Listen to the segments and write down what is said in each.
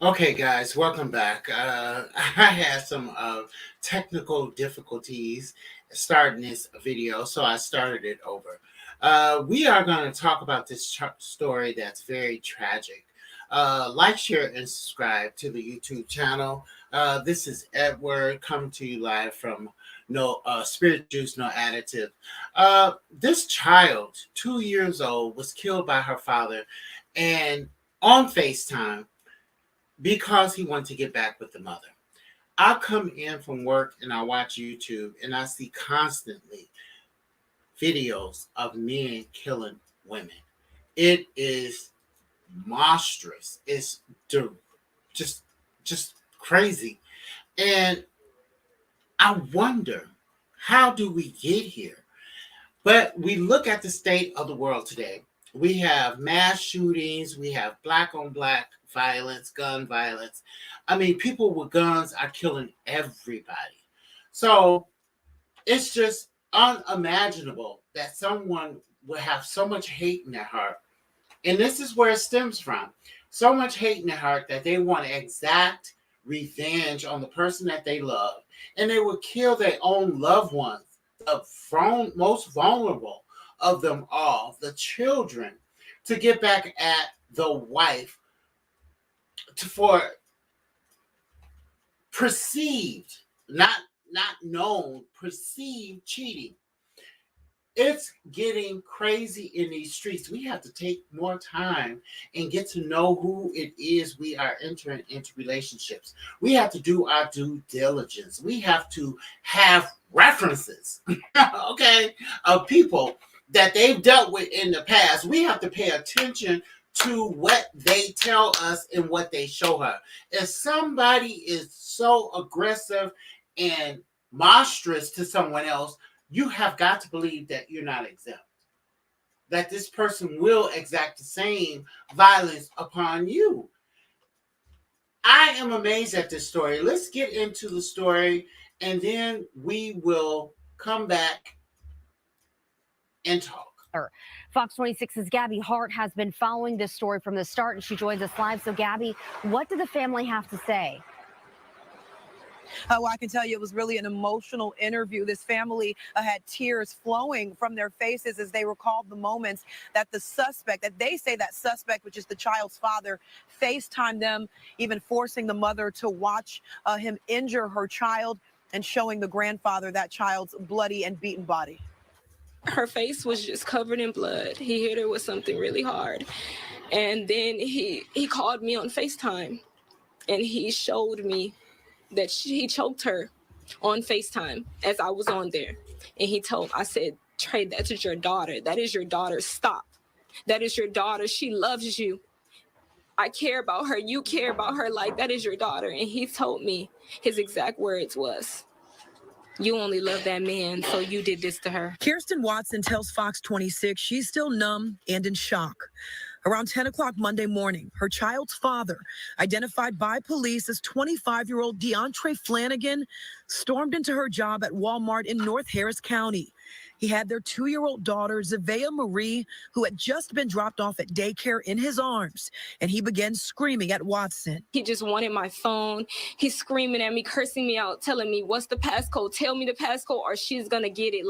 Okay, guys, welcome back. I had some technical difficulties starting this video, so I started it over. We are going to talk about this story that's very tragic. Like, share, and subscribe to the YouTube channel. This is Edward coming to you live from No Spirit Juice, No Additive. This child, 2 years old, was killed by her father, and on FaceTime because he wanted to get back with the mother. I come in from work and I watch YouTube and I see constantly videos of men killing women. It is monstrous. It's just just crazy. And I wonder, how do we get here? But we look at the state of the world today. We have mass shootings, we have black on black violence, gun violence. I mean, people with guns are killing everybody. So it's just unimaginable that someone would have so much hate in their heart. And this is where it stems from. So much hate in their heart that they want to exact revenge on the person that they love. And they would kill their own loved ones, the most vulnerable of them all, the children, to get back at the wife for perceived, not known, perceived cheating. It's getting crazy in these streets. We have to take more time and get to know who it is we are entering into relationships. We have to do our due diligence. We have to have references, okay, of people that they've dealt with in the past. We have to pay attention to what they tell us and what they show her. If somebody is so aggressive and monstrous to someone else, you have got to believe that you're not exempt, that this person will exact the same violence upon you. I am amazed at this story. Let's get into the story, and then we will come back and talk. Fox 26's Gabby Hart has been following this story from the start, and she joins us live. So, Gabby, what did the family have to say? Well, I can tell you it was really an emotional interview. This family had tears flowing from their faces as they recalled the moments that the suspect, that they say that suspect, which is the child's father, FaceTimed them, even forcing the mother to watch him injure her child and showing the grandfather that child's bloody and beaten body. Her face was just covered in blood. He hit her with something really hard. And then he called me on FaceTime, and he showed me that he choked her on FaceTime as I was on there. And I said, Trey, that is your daughter. That is your daughter. Stop. That is your daughter. She loves you. I care about her. You care about her. Like, that is your daughter. And he told me, his exact words was, you only love that man, so you did this to her. Kirsten Watson tells Fox 26 she's still numb and in shock. Around 10 o'clock Monday morning, her child's father, identified by police as 25-year-old DeAndre Flanagan, stormed into her job at Walmart in North Harris County. He had their 2-year-old daughter, Zavea Marie, who had just been dropped off at daycare, in his arms, and he began screaming at Watson. He just wanted my phone. He's screaming at me, cursing me out, telling me, what's the passcode? Tell me the passcode or she's going to get it.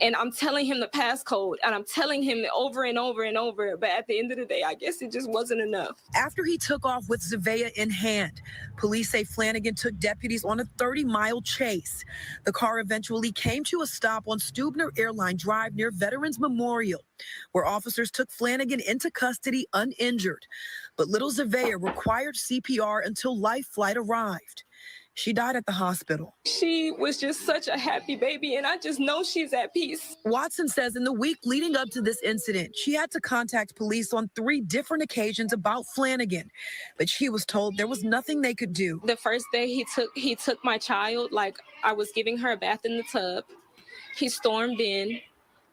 And I'm telling him the passcode, and I'm telling him over and over and over. But at the end of the day, I guess it just wasn't enough. After he took off with Zavea in hand, police say Flanagan took deputies on a 30-mile chase. The car eventually came to a stop on Stubner Airline Drive near Veterans Memorial, where officers took Flanagan into custody uninjured. But little Zavea required CPR until Life Flight arrived. She died at the hospital. She was just such a happy baby, and I just know she's at peace. Watson says in the week leading up to this incident, she had to contact police on 3 different occasions about Flanagan, but she was told there was nothing they could do. The first day he took my child, like I was giving her a bath in the tub. He stormed in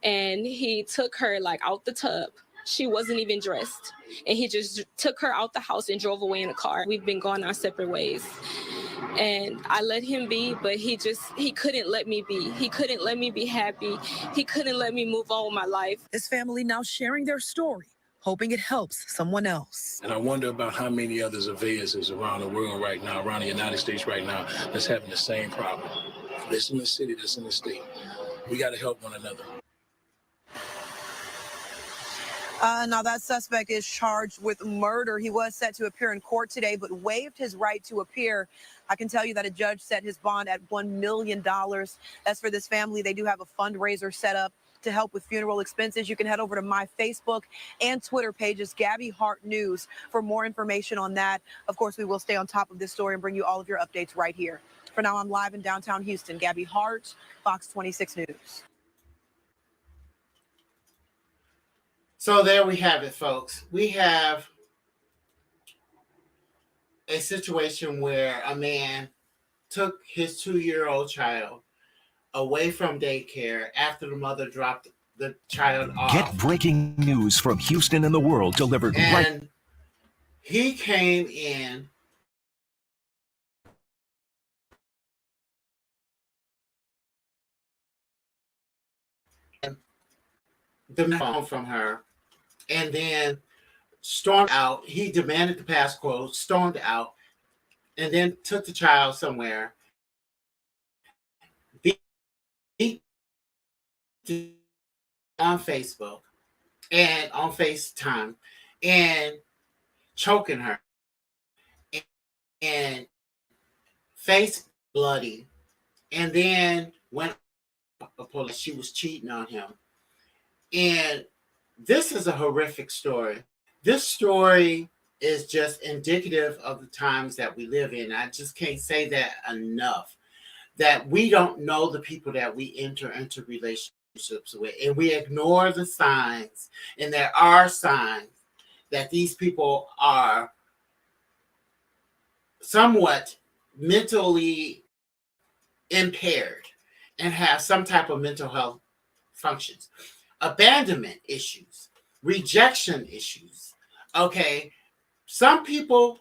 and he took her like out the tub. She wasn't even dressed. And he just took her out the house and drove away in a car. We've been going our separate ways. And I let him be, but he couldn't let me be. He couldn't let me be happy. He couldn't let me move on with my life. This family now sharing their story hoping it helps someone else. And I wonder about how many other Zaveas is around the world right now, around the United States right now, that's having the same problem. That's in the city, that's in the state. We got to help one another. Now, that suspect is charged with murder. He was set to appear in court today, but waived his right to appear. I can tell you that a judge set his bond at $1 million. As for this family, they do have a fundraiser set up to help with funeral expenses. You can head over to my Facebook and Twitter pages, Gabby Hart News, for more information on that. Of course, we will stay on top of this story and bring you all of your updates right here. For now, I'm live in downtown Houston. Gabby Hart, Fox 26 News. So there we have it, folks. We have a situation where a man took his 2-year-old child away from daycare after the mother dropped the child off. Get breaking news from Houston and the world delivered right. And he came in the phone from her and then stormed out. He demanded the passcode, stormed out, and then took the child somewhere. On Facebook and on FaceTime and choking her and face bloody, and then went up, she was cheating on him. And this is a horrific story. This story is just indicative of the times that we live in. I just can't say that enough, that we don't know the people that we enter into relationships with, and we ignore the signs. And there are signs that these people are somewhat mentally impaired and have some type of mental health functions. Abandonment issues, rejection issues. Okay, some people,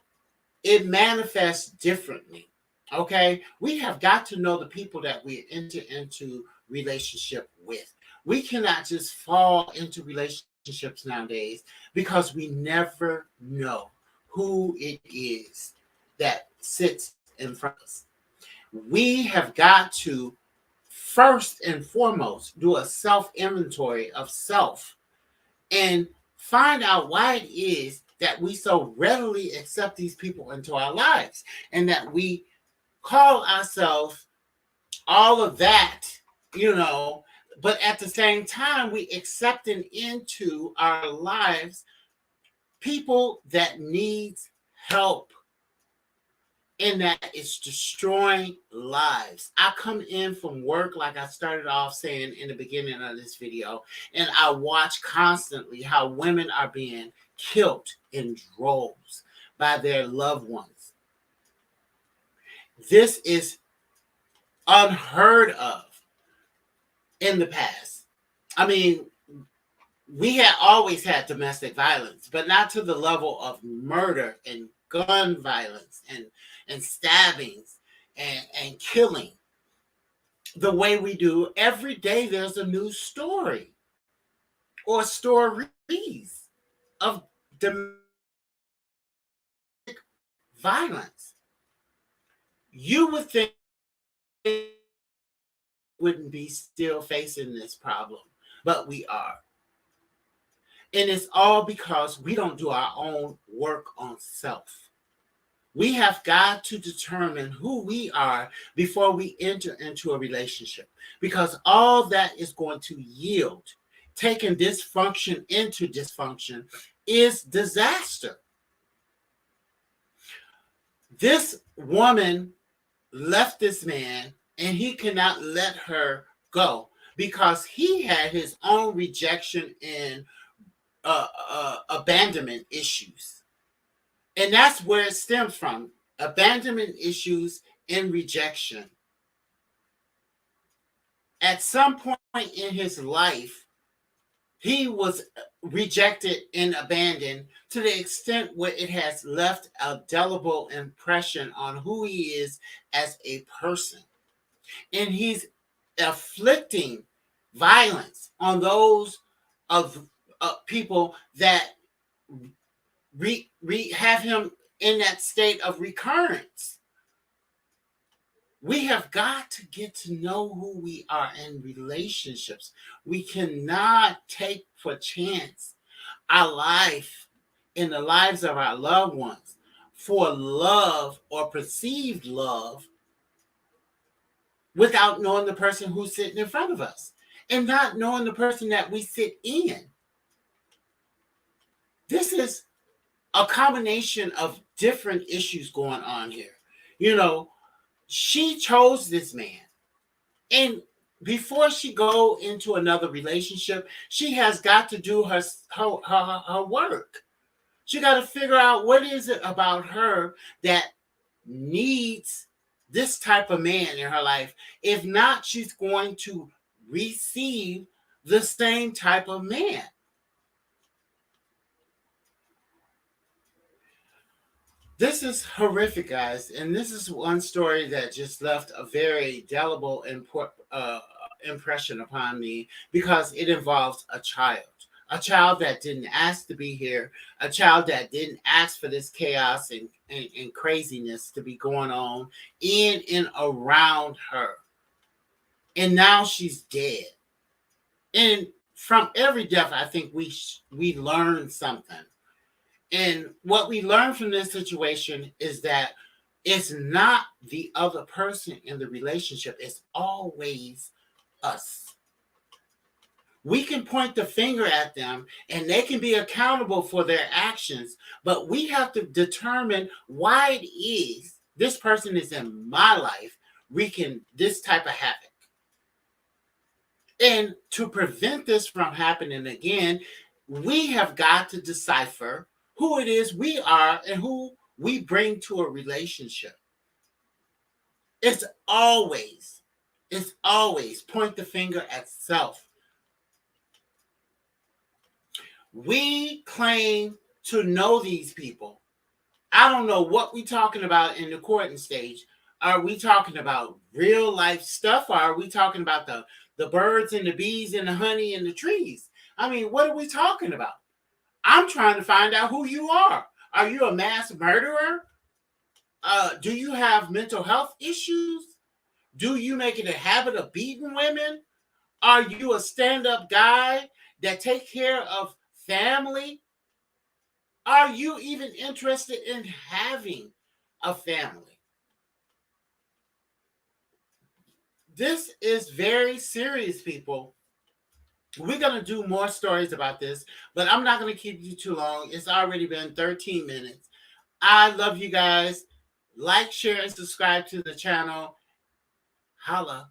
it manifests differently. Okay, we have got to know the people that we enter into relationship with. We cannot just fall into relationships nowadays because we never know who it is that sits in front of us. We have got to first and foremost do a self-inventory of self and find out why it is that we so readily accept these people into our lives and that we call ourselves all of that, but at the same time, we accepting into our lives people that needs help, and that it's destroying lives. I come in from work, like I started off saying in the beginning of this video, and I watch constantly how women are being killed in droves by their loved ones. This is unheard of in the past. I mean, we had always had domestic violence, but not to the level of murder and gun violence and stabbings and killing the way we do. Every day there's a new story or stories of domestic violence. You would think wouldn't be still facing this problem, but we are. And it's all because we don't do our own work on self. We have got to determine who we are before we enter into a relationship, because all that is going to yield, taking dysfunction into dysfunction, is disaster. This woman left this man and he cannot let her go because he had his own rejection and abandonment issues. And that's where it stems from, abandonment issues and rejection. At some point in his life, he was rejected and abandoned to the extent where it has left a indelible impression on who he is as a person. And he's inflicting violence on those of people that have him in that state of recurrence. We have got to get to know who we are in relationships. We cannot take for chance our life in the lives of our loved ones for love or perceived love without knowing the person who's sitting in front of us and not knowing the person that we sit in. This is a combination of different issues going on here. You know, she chose this man. And before she go into another relationship, she has got to do her work. She got to figure out what is it about her that needs this type of man in her life. If not, she's going to receive the same type of man. This is horrific, guys, and this is one story that just left a very indelible impression upon me because it involves a child that didn't ask to be here, a child that didn't ask for this chaos and craziness to be going on in and around her. And now she's dead. And from every death, I think we learn something. And what we learn from this situation is that it's not the other person in the relationship. It's always us. We can point the finger at them and they can be accountable for their actions, but we have to determine why it is this person is in my life wreaking this type of havoc. And to prevent this from happening again, we have got to decipher who it is we are and who we bring to a relationship. It's always point the finger at self. We claim to know these people. I don't know what we're talking about in the courting stage. Are we talking about real life stuff, or are we talking about the birds and the bees and the honey and the trees? I mean, what are we talking about? I'm trying to find out who you are. Are you a mass murderer? Do you have mental health issues? Do you make it a habit of beating women? Are you a stand-up guy that takes care of family? Are you even interested in having a family? This is very serious, people. We're going to do more stories about this, but I'm not going to keep you too long. It's already been 13 minutes. I love you guys. Like, share, and subscribe to the channel. Holla.